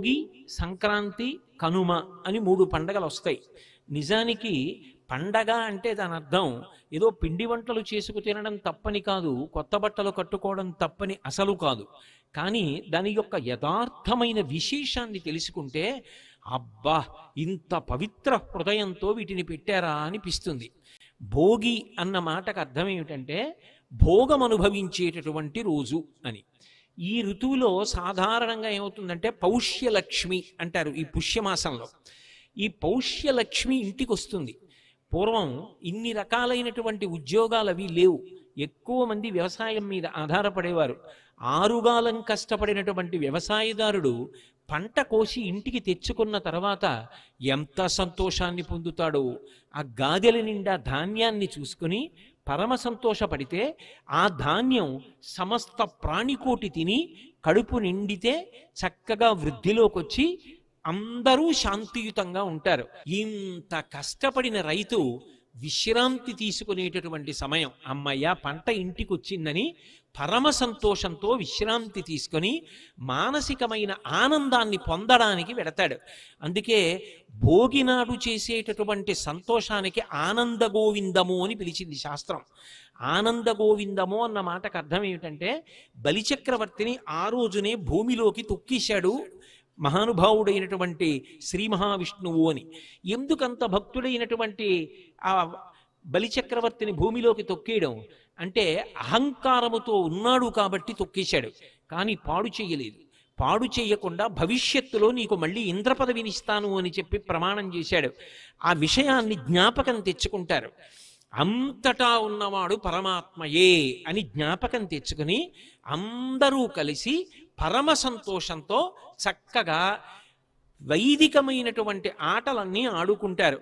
భోగి, సంక్రాంతి, కనుమ అని 3 పండగలు వస్తాయి. నిజానికి పండగ అంటే దాని అర్థం ఏదో పిండి వంటలు చేసుకు తినడం తప్పని కాదు, కొత్త బట్టలు కట్టుకోవడం తప్పని అసలు కాదు. కానీ దాని యొక్క యథార్థమైన విశేషాన్ని తెలుసుకుంటే అబ్బా, ఇంత పవిత్ర హృదయంతో వీటిని పెట్టారా అనిపిస్తుంది. భోగి అన్న మాటకు అర్థం ఏమిటంటే భోగం అనుభవించేటటువంటి రోజు అని. ఈ ఋతువులో సాధారణంగా ఏమవుతుందంటే పౌష్యలక్ష్మి అంటారు ఈ పుష్యమాసంలో. ఈ పౌష్యలక్ష్మి ఇంటికి వస్తుంది. పూర్వం ఇన్ని రకాలైనటువంటి ఉద్యోగాలు అవి లేవు. ఎక్కువ మంది వ్యవసాయం మీద ఆధారపడేవారు. ఆరుగాలం కష్టపడినటువంటి వ్యవసాయదారుడు పంట కోసి ఇంటికి తెచ్చుకున్న తర్వాత ఎంత సంతోషాన్ని పొందుతాడో. ఆ గాదెల నిండా ధాన్యాన్ని చూసుకుని పరమ సంతోషపడితే ఆ ధాన్యం సమస్త ప్రాణికోటి తిని కడుపు నిండితే చక్కగా వృద్ధిలోకి వచ్చి అందరూ శాంతియుతంగా ఉంటారు. ఇంత కష్టపడిన రైతు విశ్రాంతి తీసుకునేటటువంటి సమయం, అమ్మయ్య పంట ఇంటికి వచ్చిందని పరమ సంతోషంతో విశ్రాంతి తీసుకొని మానసికమైన ఆనందాన్ని పొందడానికి వెడతాడు. అందుకే భోగినాడు చేసేటటువంటి సంతోషానికి ఆనంద గోవిందము అని పిలిచింది శాస్త్రం. ఆనంద గోవిందము అన్న మాటకు అర్థం ఏమిటంటే బలిచక్రవర్తిని ఆ రోజునే భూమిలోకి తొక్కేశాడు మహానుభావుడైనటువంటి శ్రీ మహావిష్ణువు అని. ఎందుకంత భక్తుడైనటువంటి ఆ బలిచక్రవర్తిని భూమిలోకి తొక్కేయడం అంటే అహంకారముతో ఉన్నాడు కాబట్టి తొక్కేశాడు. కానీ పాడు చేయలేదు. పాడు చేయకుండా భవిష్యత్తులో నీకు మళ్ళీ ఇంద్రపదవినిస్తాను అని చెప్పి ప్రమాణం చేశాడు. ఆ విషయాన్ని జ్ఞాపకం తెచ్చుకుంటారు. అంతటా ఉన్నవాడు పరమాత్మయే అని జ్ఞాపకం తెచ్చుకుని అందరూ కలిసి పరమ సంతోషంతో చక్కగా వైదికమైనటువంటి ఆటలన్నీ ఆడుకుంటారు.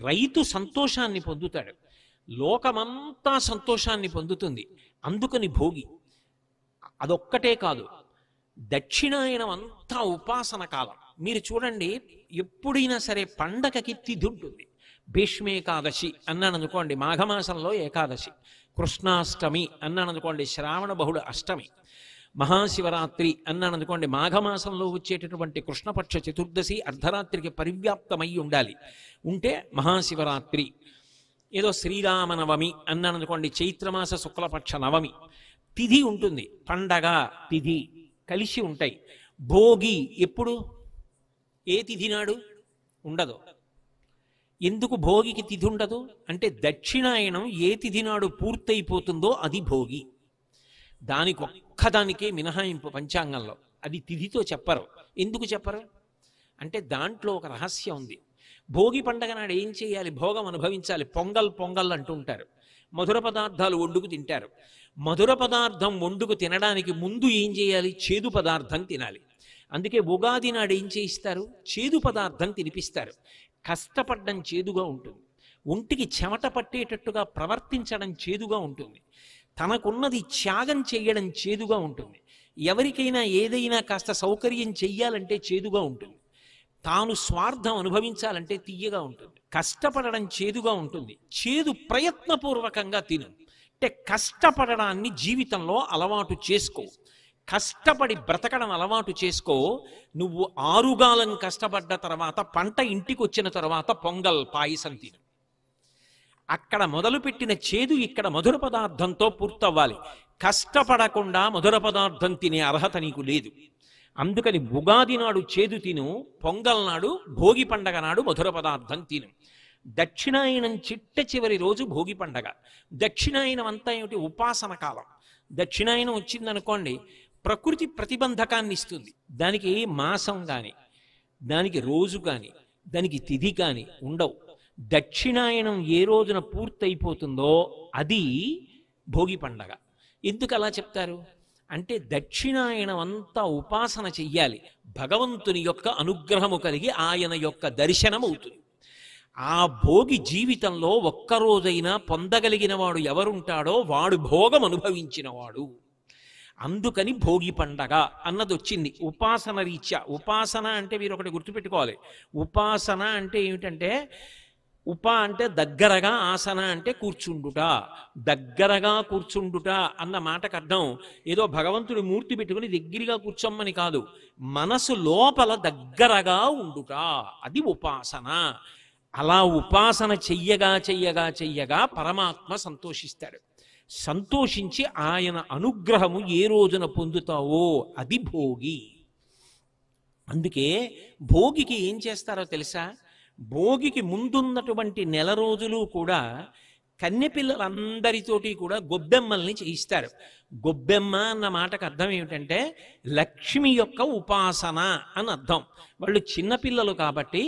రైతు సంతోషాన్ని పొందుతాడు, లోకమంతా సంతోషాన్ని పొందుతుంది. అందుకని భోగి. అదొక్కటే కాదు, దక్షిణాయనం అంతా ఉపాసన కాలం. మీరు చూడండి, ఎప్పుడైనా సరే పండగకి తిథి ఉంటుంది. భీష్మేకాదశి అన్నాను అనుకోండి, మాఘమాసంలో ఏకాదశి. కృష్ణాష్టమి అన్నాను అనుకోండి, శ్రావణ బహుళ అష్టమి. మహాశివరాత్రి అన్నాను అనుకోండి, మాఘమాసంలో వచ్చేటటువంటి కృష్ణపక్ష చతుర్దశి అర్ధరాత్రికి పరివ్యాప్తమై ఉండాలి. ఉంటే మహాశివరాత్రి. ఏదో శ్రీరామనవమి అన్నాను అనుకోండి, చైత్రమాస శుక్లపక్ష నవమి. తిథి ఉంటుంది, పండగ తిథి కలిసి ఉంటాయి. భోగి ఎప్పుడు, ఏ తిథి నాడు ఉండదు. ఎందుకు భోగికి తిథి ఉండదు అంటే దక్షిణాయనం ఏ తిథి నాడు పూర్తయిపోతుందో అది భోగి. దానికి ఒక్కదానికే మినహాయింపు పంచాంగంలో. అది తిథితో చెప్పరు. ఎందుకు చెప్పరు అంటే దాంట్లో ఒక రహస్యం ఉంది. భోగి పండగ నాడు ఏం చేయాలి? భోగం అనుభవించాలి. పొంగల్ పొంగల్ అంటూ ఉంటారు. మధుర పదార్థాలు వండుకు తింటారు. మధుర పదార్థం వండుకు తినడానికి ముందు ఏం చేయాలి? చేదు పదార్థం తినాలి. అందుకే ఉగాది నాడు ఏం చేయిస్తారు? చేదు పదార్థం తినిపిస్తారు. కష్టపడడం చేదుగా ఉంటుంది, ఒంటికి చెమట పట్టేటట్టుగా ప్రవర్తించడం చేదుగా ఉంటుంది, తనకున్నది త్యాగం చేయడం చేదుగా ఉంటుంది. ఎవరికైనా ఏదైనా కాస్త సౌకర్యం చెయ్యాలంటే చేదుగా ఉంటుంది. తాను స్వార్థం అనుభవించాలంటే తీయగా ఉంటుంది. కష్టపడడం చేదుగా ఉంటుంది. చేదు ప్రయత్నపూర్వకంగా తిను. అంటే కష్టపడడాన్ని జీవితంలో అలవాటు చేసుకో. కష్టపడి బ్రతకడం అలవాటు చేసుకో. నువ్వు ఆరుగాలం కష్టపడ్డ తర్వాత పంట ఇంటికి వచ్చిన తర్వాత పొంగల్ పాయసం తిను. అక్కడ మొదలుపెట్టిన చేదు ఇక్కడ మధుర పదార్థంతో పూర్తవ్వాలి. కష్టపడకుండా మధుర పదార్థం తినే అర్హత నీకు లేదు. అందుకని ఉగాది నాడు చేదు తిను, పొంగల్ నాడు భోగి పండగ నాడు మధుర పదార్థం తిను. దక్షిణాయనం చిట్ట చివరి రోజు భోగి పండగ. దక్షిణాయనం అంతా ఏమిటి? ఉపాసన కాలం. దక్షిణాయనం వచ్చిందనుకోండి, ప్రకృతి ప్రతిబంధకాన్ని ఇస్తుంది. దానికి మాసం కానీ, దానికి రోజు కానీ, దానికి తిథి కానీ ఉండవు. దక్షిణాయనం ఏ రోజున పూర్తయిపోతుందో అది భోగి పండగ. ఎందుకు అలా చెప్తారు అంటే దక్షిణాయనం అంతా ఉపాసన చెయ్యాలి. భగవంతుని యొక్క అనుగ్రహము కలిగి ఆయన యొక్క దర్శనం అవుతుంది. ఆ భోగి జీవితంలో ఒక్కరోజైనా పొందగలిగిన వాడు ఎవరుంటాడో వాడు భోగం అనుభవించినవాడు. అందుకని భోగి పండగ అన్నది వచ్చింది ఉపాసన రీత్యా. ఉపాసన అంటే మీరు ఒకటి గుర్తుపెట్టుకోవాలి. ఉపాసన అంటే ఏమిటంటే ఉప అంటే దగ్గరగా, ఆసన అంటే కూర్చుండుట. దగ్గరగా కూర్చుండుట అన్న మాటకు అర్థం ఏదో భగవంతుడి మూర్తి పెట్టుకుని దగ్గరగా కూర్చోమ్మని కాదు, మనసు లోపల దగ్గరగా ఉండుట, అది ఉపాసన. అలా ఉపాసన చెయ్యగా చెయ్యగా చెయ్యగా పరమాత్మ సంతోషిస్తాడు. సంతోషించి ఆయన అనుగ్రహము ఏ రోజున పొందుతావో అది భోగి. అందుకే భోగికి ఏం చేస్తారో తెలుసా? భోగికి ముందున్నటువంటి నెల రోజులు కూడా కన్నెపిల్లలందరితోటి కూడా గొబ్బెమ్మల్ని చేయిస్తారు. గొబ్బెమ్మ అన్న మాటకు అర్థం ఏమిటంటే లక్ష్మి యొక్క ఉపాసన అని అర్థం. వాళ్ళు చిన్నపిల్లలు కాబట్టి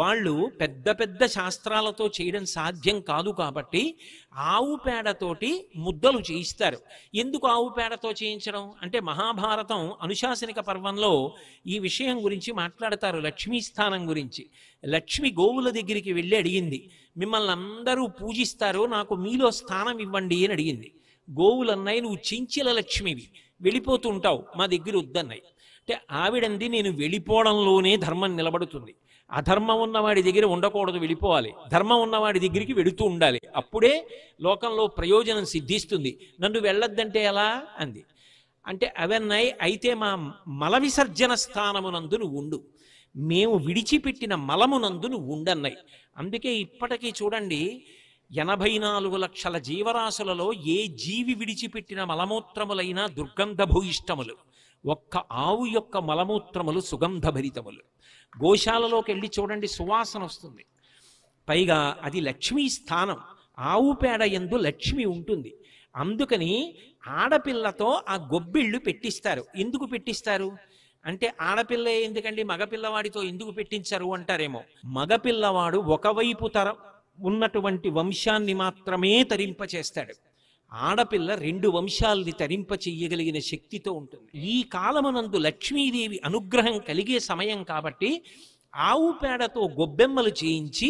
వాళ్ళు పెద్ద పెద్ద శాస్త్రాలతో చేయడం సాధ్యం కాదు కాబట్టి ఆవు పేడతోటి ముద్దలు చేయిస్తారు. ఎందుకు ఆవు పేడతో చేయించడం అంటే మహాభారతం అనుశాసనిక పర్వంలో ఈ విషయం గురించి మాట్లాడతారు, లక్ష్మీ స్థానం గురించి. లక్ష్మి గోవుల దగ్గరికి వెళ్ళి అడిగింది, మిమ్మల్ని అందరూ పూజిస్తారు, నాకు మీలో స్థానం ఇవ్వండి అని అడిగింది. గోవులన్నాయి, నువ్వు చించిల లక్ష్మివి, వెళ్ళిపోతూ ఉంటావు, మా దగ్గర వద్దన్నాయి. అంటే ఆవిడంది, నేను వెళ్ళిపోవడంలోనే ధర్మం నిలబడుతుంది, అధర్మం ఉన్నవాడి దగ్గర ఉండకూడదు, వెళ్ళిపోవాలి, ధర్మం ఉన్నవాడి దగ్గరికి వెళుతూ ఉండాలి, అప్పుడే లోకంలో ప్రయోజనం సిద్ధిస్తుంది, నన్ను వెళ్ళొద్దంటే ఎలా అంది. అంటే అవన్నాయి, అయితే మా మల విసర్జన స్థానమునందు నువ్వు ఉండు, మేము విడిచిపెట్టిన మలమునందు నువ్వు ఉండన్నాయి. అందుకే ఇప్పటికీ చూడండి, 84 లక్షల జీవరాశులలో ఏ జీవి విడిచిపెట్టిన మలమూత్రములైనా దుర్గంధభూయిష్టములు, ఒక్క ఆవు యొక్క మలమూత్రములు సుగంధభరితములు. గోశాలలోకి వెళ్ళి చూడండి, సువాసన వస్తుంది. పైగా అది లక్ష్మీ స్థానం, ఆవు పేడ యందు లక్ష్మి ఉంటుంది. అందుకని ఆడపిల్లతో ఆ గొబ్బిళ్ళు పెట్టిస్తారు. ఎందుకు పెట్టిస్తారు అంటే, ఆడపిల్ల ఎందుకండి మగపిల్లవాడితో ఎందుకు పెట్టించరు అంటారేమో. మగపిల్లవాడు ఒకవైపు ఉన్నటువంటి వంశాన్ని మాత్రమే తరింపచేస్తాడు, ఆడపిల్ల 2 వంశాల్ని తరింప చెయ్యగలిగిన శక్తితో ఉంటుంది. ఈ కాలమునందు లక్ష్మీదేవి అనుగ్రహం కలిగే సమయం కాబట్టి ఆవు పేడతో గొబ్బెమ్మలు చేయించి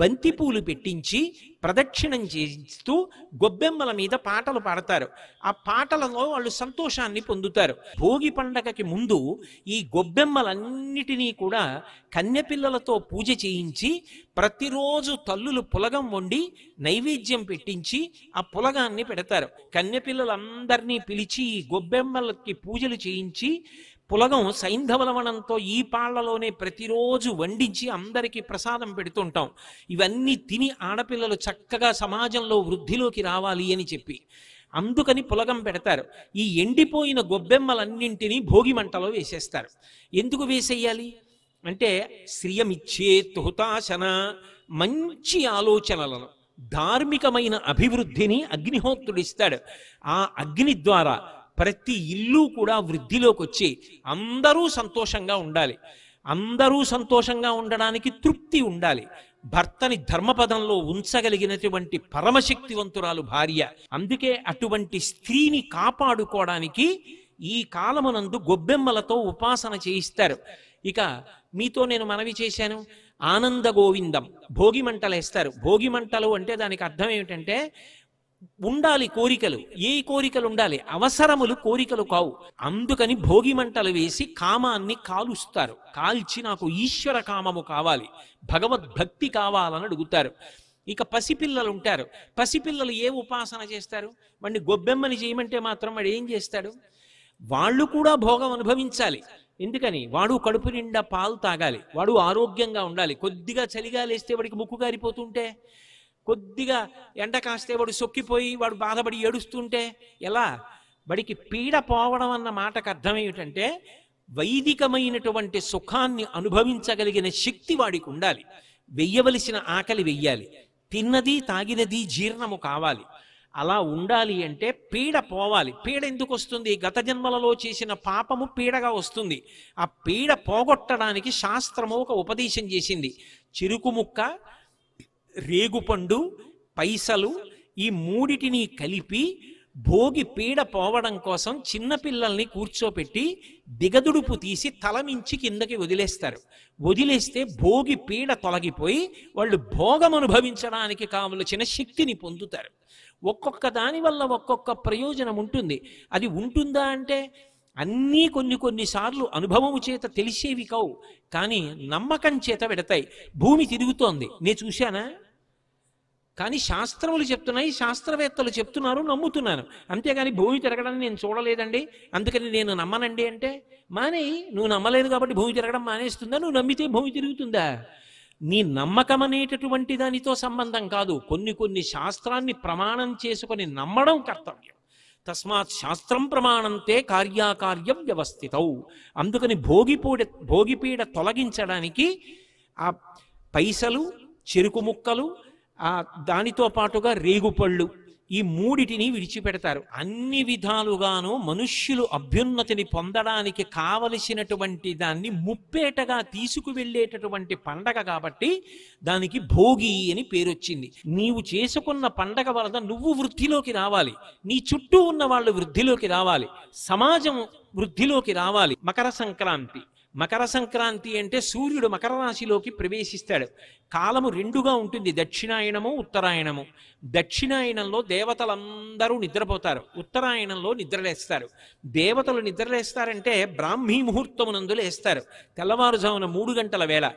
బంతిపూలు పెట్టించి ప్రదక్షిణం చేయిస్తూ గొబ్బెమ్మల మీద పాటలు పాడతారు. ఆ పాటలలో వాళ్ళు సంతోషాన్ని పొందుతారు. భోగి పండగకి ముందు ఈ గొబ్బెమ్మలన్నిటినీ కూడా కన్యపిల్లలతో పూజ చేయించి ప్రతిరోజు తల్లులు పులగం వండి నైవేద్యం పెట్టించి ఆ పులగాన్ని పెడతారు. కన్యపిల్లలందరినీ పిలిచి ఈ గొబ్బెమ్మలకి పూజలు చేయించి పులగం సైంధవలవనంతో ఈ పాళ్లలోనే ప్రతిరోజు వండించి అందరికీ ప్రసాదం పెడుతుంటాం. ఇవన్నీ తిని ఆడపిల్లలు చక్కగా సమాజంలో వృద్ధిలోకి రావాలి అని చెప్పి అందుకని పులగం పెడతారు. ఈ ఎండిపోయిన గొబ్బెమ్మలన్నింటినీ భోగి మంటలో వేసేస్తారు. ఎందుకు వేసేయాలి అంటే, శ్రియమిచ్చేత్ హుతాశన, మంచి ఆలోచనలను, ధార్మికమైన అభివృద్ధిని అగ్నిహోత్రుడిస్తాడు. ఆ అగ్ని ద్వారా ప్రతి ఇల్లు కూడా వృద్ధిలోకి వచ్చి అందరూ సంతోషంగా ఉండాలి. అందరూ సంతోషంగా ఉండడానికి తృప్తి ఉండాలి. భర్తని ధర్మపదంలో ఉంచగలిగినటువంటి పరమశక్తివంతురాలు భార్య. అందుకే అటువంటి స్త్రీని కాపాడుకోవడానికి ఈ కాలమునందు గొబ్బెమ్మలతో ఉపాసన చేయిస్తారు. ఇక మీతో నేను మనవి చేశాను, ఆనంద గోవిందం భోగి మంటలు వేస్తారు. భోగి మంటలు అంటే దానికి అర్థం ఏమిటంటే, ఉండాలి కోరికలు. ఏ కోరికలు ఉండాలి? అవసరములు కోరికలు కావు. అందుకని భోగి మంటలు వేసి కామాన్ని కాలుస్తారు. కాల్చి నాకు ఈశ్వర కామము కావాలి, భగవద్భక్తి కావాలని అడుగుతారు. ఇక పసిపిల్లలు ఉంటారు. పసిపిల్లలు ఏ ఉపాసన చేస్తారు? వాడిని గొబ్బెమ్మని చేయమంటే మాత్రం వాడు ఏం చేస్తాడు? వాళ్ళు కూడా భోగం అనుభవించాలి. ఎందుకని? వాడు కడుపు నిండా పాలు తాగాలి, వాడు ఆరోగ్యంగా ఉండాలి. కొద్దిగా చలిగా లేస్తే వాడికి ముక్కు గారిపోతుంటే, కొద్దిగా ఎండ కాస్తే వాడు సొక్కిపోయి వాడు బాధపడి ఏడుస్తుంటే ఎలా? వాడికి పీడ పోవడం అన్న మాటకు అర్థం ఏమిటంటే, వైదికమైనటువంటి సుఖాన్ని అనుభవించగలిగిన శక్తి వాడికి ఉండాలి. వెయ్యవలసిన ఆకలి వెయ్యాలి, తిన్నది తాగినది జీర్ణము కావాలి. అలా ఉండాలి అంటే పీడ పోవాలి. పీడ ఎందుకు వస్తుంది? గత జన్మలలో చేసిన పాపము పీడగా వస్తుంది. ఆ పీడ పోగొట్టడానికి శాస్త్రము ఒక ఉపదేశం చేసింది. చెరుకు ముక్క, రేగుపండు, పైసలు, ఈ మూడిటిని కలిపి భోగి పీడ పోవడం కోసం చిన్నపిల్లల్ని కూర్చోపెట్టి దిగదుడుపు తీసి తలమించి కిందకి వదిలేస్తారు. వదిలేస్తే భోగి పీడ తొలగిపోయి వాళ్ళు భోగం అనుభవించడానికి కావలసిన శక్తిని పొందుతారు. ఒక్కొక్క దాని వల్ల ఒక్కొక్క ప్రయోజనం ఉంటుంది. అది ఉంటుందా అంటే, అన్నీ కొన్నిసార్లు అనుభవము చేత తెలిసేవి కావు, కానీ నమ్మకం చేత పెడతాయి. భూమి తిరుగుతోంది, నేను చూశానా? కానీ శాస్త్రములు చెప్తున్నాయి, శాస్త్రవేత్తలు చెప్తున్నారు, నమ్ముతున్నాను. అంతేగాని భూమి తిరగడం నేను చూడలేదండి అందుకని నేను నమ్మనండి అంటే మానేయి. నువ్వు నమ్మలేదు కాబట్టి భూమి తిరగడం మానేస్తుందా? నువ్వు నమ్మితే భూమి తిరుగుతుందా? నీ నమ్మకం అనేటటువంటి దానితో సంబంధం కాదు. కొన్ని శాస్త్రాన్ని ప్రమాణం చేసుకొని నమ్మడం కర్తవ్యం. తస్మాత్ శాస్త్రం ప్రమాణంతే కార్యాకార్యం వ్యవస్థితౌ. అందుకని భోగిపీడ తొలగించడానికి ఆ పైసలు, చెరుకు ముక్కలు, దానితో పాటుగా రేగుపళ్ళు, ఈ మూడిటిని విడిచిపెడతారు. అన్ని విధాలుగాను మనుష్యులు అభ్యున్నతిని పొందడానికి కావలసినటువంటి దాన్ని ముప్పేటగా తీసుకువెళ్ళేటటువంటి పండగ కాబట్టి దానికి భోగి అని పేరొచ్చింది. నీవు చేసుకున్న పండగ వలన నువ్వు వృద్ధిలోకి రావాలి, నీ చుట్టూ ఉన్న వాళ్ళు వృద్ధిలోకి రావాలి, సమాజం వృద్ధిలోకి రావాలి. మకర సంక్రాంతి అంటే సూర్యుడు మకర రాశిలోకి ప్రవేశిస్తాడు. కాలము రెండుగా ఉంటుంది, దక్షిణాయనము, ఉత్తరాయణము. దక్షిణాయనంలో దేవతలందరూ నిద్రపోతారు, ఉత్తరాయణంలో నిద్రలేస్తారు. దేవతలు నిద్రలేస్తారంటే బ్రాహ్మీ ముహూర్తమునందు లేస్తారు, తెల్లవారుజామున 3 గంటల వేళ.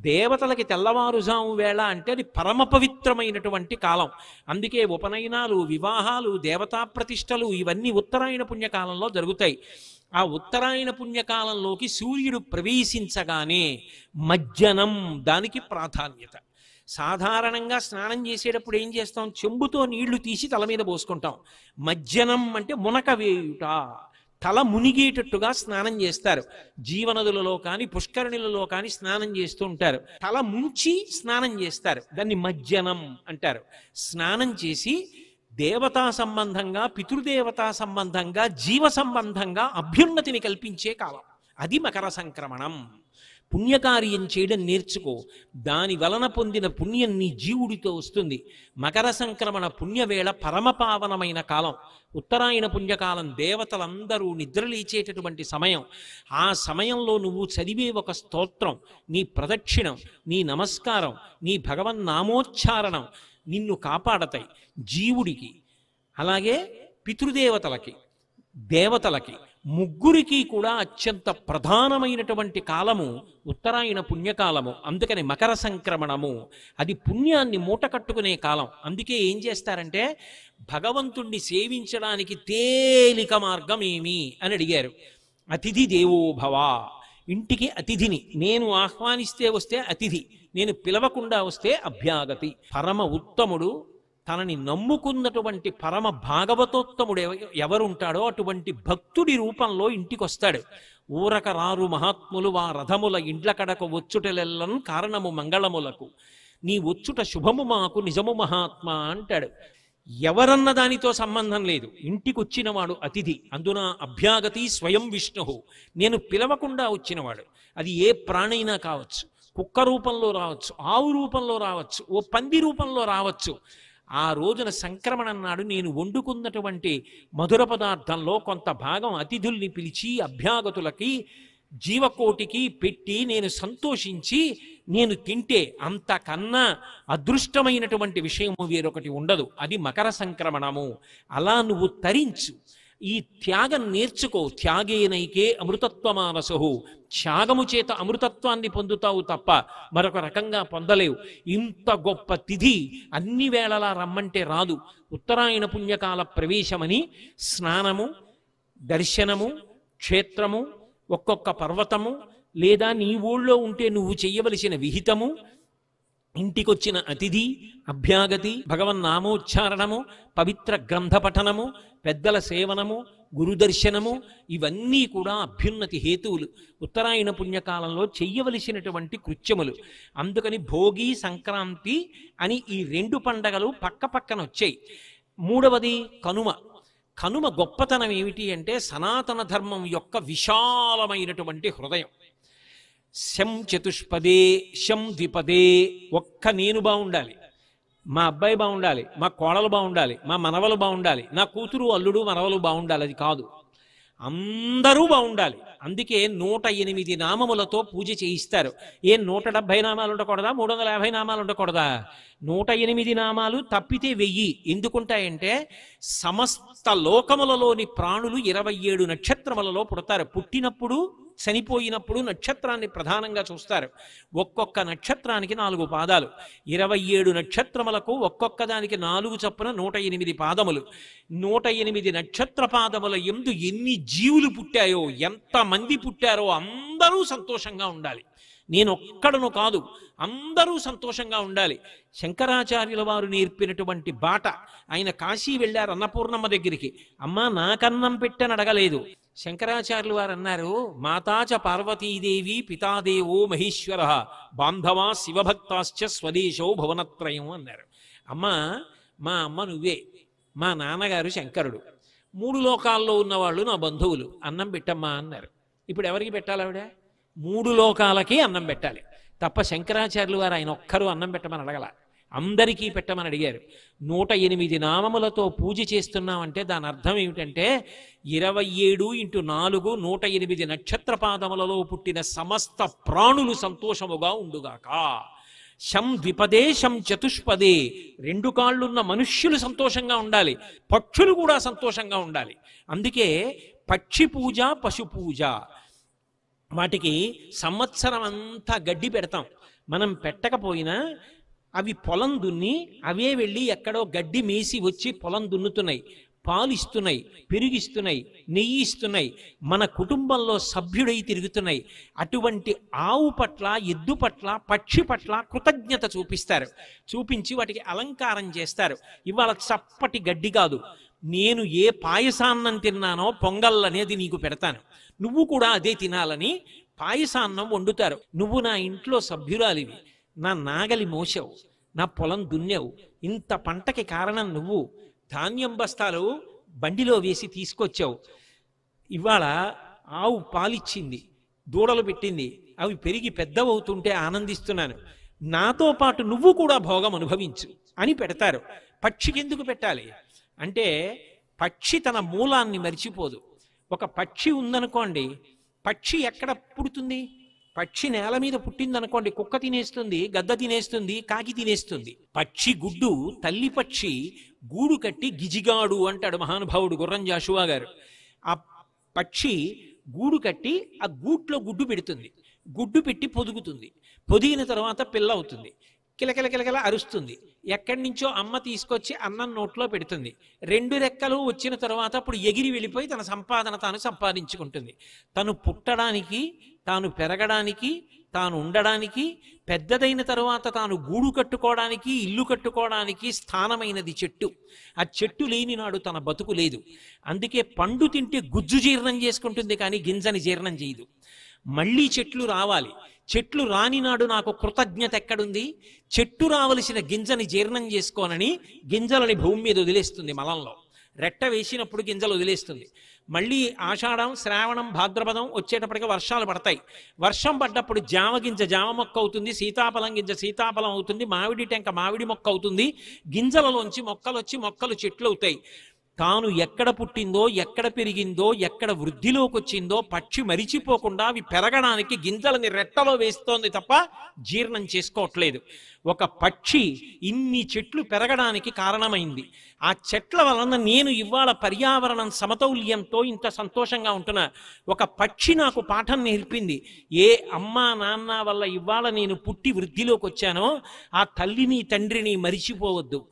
దేవతలకి తెల్లవారుజాము వేళ అంటే అది పరమ పవిత్రమైనటువంటి కాలం. అందుకే ఉపనయనాలు, వివాహాలు, దేవతా ప్రతిష్టలు ఇవన్నీ ఉత్తరాయణ పుణ్యకాలంలో జరుగుతాయి. ఆ ఉత్తరాయణ పుణ్యకాలంలోకి సూర్యుడు ప్రవేశించగానే మజ్జనం దానికి ప్రాధాన్యత. సాధారణంగా స్నానం చేసేటప్పుడు ఏం చేస్తాం? చెంబుతో నీళ్లు తీసి తల మీద పోసుకుంటాం. మజ్జనం అంటే మునక వేయుట, తల మునిగేటట్టుగా స్నానం చేస్తారు. జీవనదులలో కానీ పుష్కరిణులలో కానీ స్నానం చేస్తూ ఉంటారు. తల ముంచి స్నానం చేస్తారు, దాన్ని మజ్జనం అంటారు. స్నానం చేసి దేవతా సంబంధంగా, పితృదేవతా సంబంధంగా, జీవ సంబంధంగా అభ్యున్నతిని కల్పించే కాలం అది మకర సంక్రమణం. పుణ్యకార్యం చేయడం నేర్చుకో, దాని వలన పొందిన పుణ్యం నీ జీవుడితో వస్తుంది. మకర సంక్రమణ పుణ్యవేళ పరమపావనమైన కాలం. ఉత్తరాయణ పుణ్యకాలం దేవతలందరూ నిద్రలేచేటటువంటి సమయం. ఆ సమయంలో నువ్వు చదివే ఒక స్తోత్రం, నీ ప్రదక్షిణం, నీ నమస్కారం, నీ భగవన్నామోచ్చారణం నిన్ను కాపాడతాయి. జీవుడికి, అలాగే పితృదేవతలకి, దేవతలకి, ముగ్గురికి కూడా అత్యంత ప్రధానమైనటువంటి కాలము ఉత్తరాయణ పుణ్యకాలము. అందుకని మకర సంక్రమణము అది పుణ్యాన్ని మూట కట్టుకునే కాలం. అందుకే ఏం చేస్తారంటే భగవంతుణ్ణి సేవించడానికి తేలిక మార్గం ఏమి అని అడిగారు. అతిథి దేవోభవ. ఇంటికి అతిథిని నేను ఆహ్వానిస్తే వస్తే అతిథి, నేను పిలవకుండా వస్తే అభ్యాగతి. పరమ ఉత్తముడు, తనని నమ్ముకున్నటువంటి పరమ భాగవతోత్తముడు ఎవరుంటాడో అటువంటి భక్తుడి రూపంలో ఇంటికొస్తాడు. ఊరక రారు మహాత్ములు వా రథముల ఇండ్ల కడకు వచ్చుటలెల్లను కారణము మంగళములకు, నీ వచ్చుట శుభము మాకు నిజము మహాత్మా అంటాడు. ఎవరన్న దానితో సంబంధం లేదు, ఇంటికొచ్చినవాడు అతిథి. అందున అభ్యాగతి స్వయం విష్ణు, నేను పిలవకుండా వచ్చినవాడు. అది ఏ ప్రాణైనా కావచ్చు, కుక్క రూపంలో రావచ్చు, ఆవు రూపంలో రావచ్చు, ఓ పంది రూపంలో రావచ్చు. ఆ రోజున సంక్రమణం నాడు నేను వండుకున్నటువంటి మధుర పదార్థంలో కొంత భాగం అతిథుల్ని పిలిచి అభ్యాగతులకి, జీవకోటికి పెట్టి నేను సంతోషించి నేను తింటే అంతకన్నా అదృష్టమైనటువంటి విషయము వేరొకటి ఉండదు. అది మకర సంక్రమణము. అలా నువ్వు తరించు, ఈ త్యాగం నేర్చుకో. త్యాగేనైకే అమృతత్వమానసు. త్యాగము చేత అమృతత్వాన్ని పొందుతావు తప్ప మరొక రకంగా పొందలేవు. ఇంత గొప్ప తిథి అన్ని వేళలా రమ్మంటే రాదు. ఉత్తరాయణ పుణ్యకాల ప్రవేశమని స్నానము, దర్శనము, క్షేత్రము, ఒక్కొక్క పర్వతము, లేదా నీ ఊళ్ళో ఉంటే నువ్వు చెయ్యవలసిన విహితము, ఇంటికొచ్చిన అతిథి, అభ్యాగతి, భగవన్నామోచ్చారణము, పవిత్ర గ్రంథ పఠనము, పెద్దల సేవనము, గురుదర్శనము, ఇవన్నీ కూడా అభ్యున్నతి హేతువులు. ఉత్తరాయణ పుణ్యకాలంలో చెయ్యవలసినటువంటి కృత్యములు. అందుకని భోగి, సంక్రాంతి అని ఈ 2 పండగలు పక్క పక్కన వచ్చాయి. మూడవది కనుమ. కనుమ గొప్పతనం ఏమిటి అంటే సనాతన ధర్మం యొక్క విశాలమైనటువంటి హృదయం. శం చతుష్పదే, శం ద్విపదే. ఒక్క నేను బాగుండాలి, మా అబ్బాయి బాగుండాలి, మా కోడలు బాగుండాలి, మా మనవలు బాగుండాలి, నా కూతురు అల్లుడు మనవలు బాగుండాలి, అది కాదు, అందరూ బాగుండాలి. అందుకే 108 నామములతో పూజ చేయిస్తారు. 170 నామాలు ఉండకూడదా? 350 నామాలు ఉండకూడదా? 108 నామాలు తప్పితే 1000 ఎందుకుంటాయంటే సమస్త లోకములలోని ప్రాణులు 27 నక్షత్రములలో పుడతారు. పుట్టినప్పుడు చనిపోయినప్పుడు నక్షత్రాన్ని ప్రధానంగా చూస్తారు. ఒక్కొక్క నక్షత్రానికి 4 పాదాలు. 27 నక్షత్రములకు ఒక్కొక్క దానికి 4 చొప్పున 108 పాదములు. 108 నక్షత్ర పాదముల యందు ఎన్ని జీవులు పుట్టాయో, ఎంతమంది పుట్టారో అందరూ సంతోషంగా ఉండాలి. నేను ఒక్కడను కాదు, అందరూ సంతోషంగా ఉండాలి. శంకరాచార్యుల వారు నేర్పినటువంటి బాట. ఆయన కాశీ వెళ్ళారు అన్నపూర్ణమ్మ దగ్గరికి. అమ్మా నాకన్నం పెట్టని అడగలేదు. శంకరాచార్యులు వారు అన్నారు, మాతాచ పార్వతీదేవి పితాదేవో మహేశ్వర బాంధవా శివభక్తాశ్చ స్వదేశో భువనత్రయం అన్నారు. అమ్మా మా అమ్మ నువ్వే, మా నాన్నగారు శంకరుడు, 3 లోకాల్లో ఉన్నవాళ్ళు నా బంధువులు, అన్నం పెట్టమ్మా అన్నారు. ఇప్పుడు ఎవరికి పెట్టాలి? ఆవిడ 3 లోకాలకి అన్నం పెట్టాలి తప్ప శంకరాచార్యులు వారు ఆయన ఒక్కరు అన్నం పెట్టమని అడగల, అందరికీ పెట్టమని అడిగారు. 108 నామములతో పూజ చేస్తున్నామంటే దాని అర్థం ఏమిటంటే 27 × 4 108 నక్షత్ర పాదములలో పుట్టిన సమస్త ప్రాణులు సంతోషముగా ఉండుగాక. శం ద్విపదే శం చతుష్పదే, 2 కాళ్ళున్న మనుష్యులు సంతోషంగా ఉండాలి, పక్షులు కూడా సంతోషంగా ఉండాలి. అందుకే పక్షి పూజ, పశు పూజ. వాటికి సంవత్సరం అంతా గడ్డి పెడతాం. మనం పెట్టకపోయినా అవి పొలం దున్ని అవే వెళ్ళి ఎక్కడో గడ్డి మేసి వచ్చి పొలం దున్నుతున్నాయి, పాలు ఇస్తున్నాయి, పెరుగిస్తున్నాయి, నెయ్యి ఇస్తున్నాయి, మన కుటుంబంలో సభ్యుడై తిరుగుతున్నాయి. అటువంటి ఆవు పట్ల, ఎద్దు పట్ల, పక్షి పట్ల కృతజ్ఞత చూపిస్తారు. చూపించి వాటికి అలంకారం చేస్తారు. ఇవాళ చప్పటి గడ్డి కాదు, నేను ఏ పాయసాన్నం తిన్నానో పొంగల్ అనేది నీకు పెడతాను, నువ్వు కూడా అదే తినాలని పాయసాన్నం వండుతారు. నువ్వు నా ఇంట్లో సభ్యురాలివి, నా నాగలి మోసావు, నా పొలం దున్నేవు, ఇంత పంటకి కారణం నువ్వు, ధాన్యం బస్తాలు బండిలో వేసి తీసుకొచ్చావు, ఇవాళ ఆవు పాలిచ్చింది, దూడలు పెట్టింది, అవి పెరిగి పెద్దవవుతుంటే ఆనందిస్తున్నాను, నాతో పాటు నువ్వు కూడా భోగం అనుభవించు అని పెడతారు. పక్షికి ఎందుకు పెట్టాలి అంటే పక్షి తన మూలాన్ని మరిచిపోదు. ఒక పక్షి ఉందనుకోండి, పక్షి ఎక్కడ పుడుతుంది? పక్షి నేల మీద పుట్టిందనుకోండి, కుక్క తినేస్తుంది, గద్ద తినేస్తుంది, కాకి తినేస్తుంది. పక్షి గుడ్డు, తల్లి పక్షి గూడు కట్టి గిజిగాడు అంటాడు మహానుభావుడు గుర్రం జాషువా గారు. ఆ పక్షి గూడు కట్టి ఆ గూట్లో గుడ్డు పెడుతుంది, గుడ్డు పెట్టి పొదుగుతుంది, పొదిగిన తర్వాత పిల్ల అవుతుంది, కిలకిల కిలకిల అరుస్తుంది, ఎక్కడి నుంచో అమ్మ తీసుకొచ్చి అన్నం నోట్లో పెడుతుంది. 2 రెక్కలు వచ్చిన తర్వాత అప్పుడు ఎగిరి వెళ్ళిపోయి తన సంపాదన తాను సంపాదించుకుంటుంది. తను పుట్టడానికి, తాను పెరగడానికి, తాను ఉండడానికి, పెద్దదైన తరువాత తాను గూడు కట్టుకోవడానికి, ఇల్లు కట్టుకోవడానికి స్థానమైనది చెట్టు. ఆ చెట్టు లేని నాడు తన బతుకు లేదు. అందుకే పండు తింటే గుజ్జు జీర్ణం చేసుకుంటుంది కానీ గింజని జీర్ణం చేయదు. మళ్ళీ చెట్లు రావాలి, చెట్లు రానినాడు నాకు కృతజ్ఞత ఎక్కడుంది? చెట్టు రావలసిన గింజని జీర్ణం చేసుకోనని గింజలని భూమి మీద వదిలేస్తుంది. మలంలో రెట్ట వేసినప్పుడు గింజలు వదిలేస్తుంది. మళ్ళీ ఆషాఢం, శ్రావణం, భాద్రపదం వచ్చేటప్పటికి వర్షాలు పడతాయి. వర్షం పడ్డప్పుడు జామ గింజ జామ మొక్క అవుతుంది, సీతాఫలం గింజ సీతాఫలం అవుతుంది, మామిడి టెంక మామిడి మొక్క అవుతుంది. గింజలలోంచి మొక్కలు వచ్చి మొక్కలు చెట్లు అవుతాయి. తాను ఎక్కడ పుట్టిందో, ఎక్కడ పెరిగిందో, ఎక్కడ వృద్ధిలోకి వచ్చిందో పక్షి మరిచిపోకుండా అవి పెరగడానికి గింజలని రెట్టలో వేస్తోంది తప్ప జీర్ణం చేసుకోవట్లేదు. ఒక పక్షి ఇన్ని చెట్లు పెరగడానికి కారణమైంది. ఆ చెట్ల వలన నేను ఇవాళ పర్యావరణం సమతౌల్యంతో ఇంత సంతోషంగా ఉంటున్నా. ఒక పక్షి నాకు పాఠం నేర్పింది. ఏ అమ్మా నాన్న వల్ల ఇవాళ నేను పుట్టి వృద్ధిలోకి వచ్చానో ఆ తల్లిని తండ్రిని మరిచిపోవద్దు.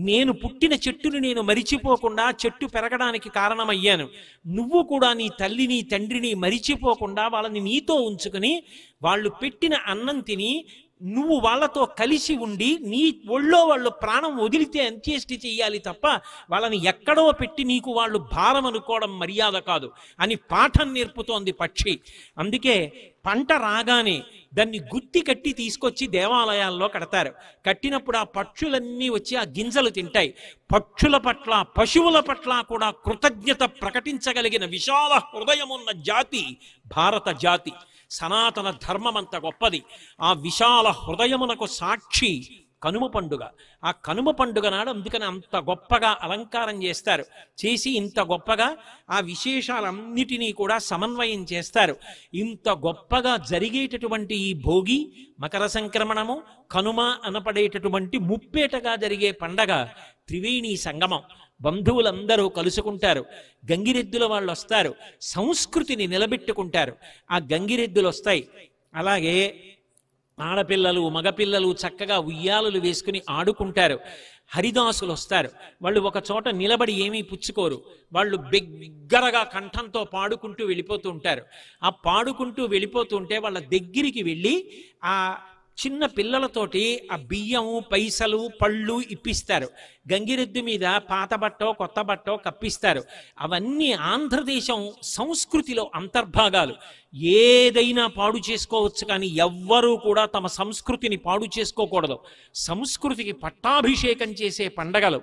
నేను పుట్టిన చెట్టుని నేను మరిచిపోకుండా చెట్టు పెరగడానికి కారణమయ్యాను. నువ్వు కూడా నీ తల్లిని తండ్రిని మరిచిపోకుండా వాళ్ళని నీతో ఉంచుకుని వాళ్ళు పెట్టిన అన్నం తిని నువ్వు వాళ్ళతో కలిసి ఉండి నీ ఒళ్ళో వాళ్ళు ప్రాణం వదిలితే అంత్యేష్టి చెయ్యాలి తప్ప వాళ్ళని ఎక్కడో పెట్టి నీకు వాళ్ళు భారం అనుకోవడం మర్యాద కాదు అని పాఠం నేర్పుతోంది పక్షి. అందుకే పంట రాగానే దాన్ని గుత్తి కట్టి తీసుకొచ్చి దేవాలయాల్లో కడతారు. కట్టినప్పుడు ఆ పక్షులన్నీ వచ్చి ఆ గింజలు తింటాయి. పక్షుల పట్ల, పశువుల పట్ల కూడా కృతజ్ఞత ప్రకటించగలిగిన విశాల హృదయమున్న జాతి భారత జాతి. సనాతన ధర్మం అంత గొప్పది. ఆ విశాల హృదయమునకు సాక్షి కనుమ పండుగ. ఆ కనుమ పండుగ నాడు అందుకని అంత గొప్పగా అలంకారం చేస్తారు. చేసి ఇంత గొప్పగా ఆ విశేషాలన్నిటినీ కూడా సమన్వయం చేస్తారు. ఇంత గొప్పగా జరిగేటటువంటి ఈ భోగి, మకర సంక్రమణము, కనుమ అనపడేటటువంటి ముప్పేటగా జరిగే పండగ త్రివేణి సంగమం. బంధువులందరూ కలుసుకుంటారు, గంగిరెద్దుల వాళ్ళు వస్తారు, సంస్కృతిని నిలబెట్టుకుంటారు. ఆ గంగిరెద్దులు వస్తాయి. అలాగే ఆడపిల్లలు మగపిల్లలు చక్కగా ఉయ్యాలలు వేసుకుని ఆడుకుంటారు. హరిదాసులు వస్తారు. వాళ్ళు ఒక చోట నిలబడి ఏమీ పుచ్చుకోరు. వాళ్ళు బిగ్గరగా కంఠంతో పాడుకుంటూ వెళ్ళిపోతూ ఉంటారు. ఆ పాడుకుంటూ వెళ్ళిపోతూ ఉంటే వాళ్ళ దగ్గరికి వెళ్ళి ఆ చిన్న పిల్లలతోటి ఆ బియ్యము పైసలు పళ్ళు ఇప్పిస్తారు. గంగిరెద్దు మీద పాత బట్టో కొత్త బట్టో కప్పిస్తారు. అవన్నీ ఆంధ్రదేశం సంస్కృతిలో అంతర్భాగాలు. ఏదైనా పాడు చేసుకోవచ్చు, కానీ ఎవ్వరూ కూడా తమ సంస్కృతిని పాడు చేసుకోకూడదు. సంస్కృతికి పట్టాభిషేకం చేసే పండగలు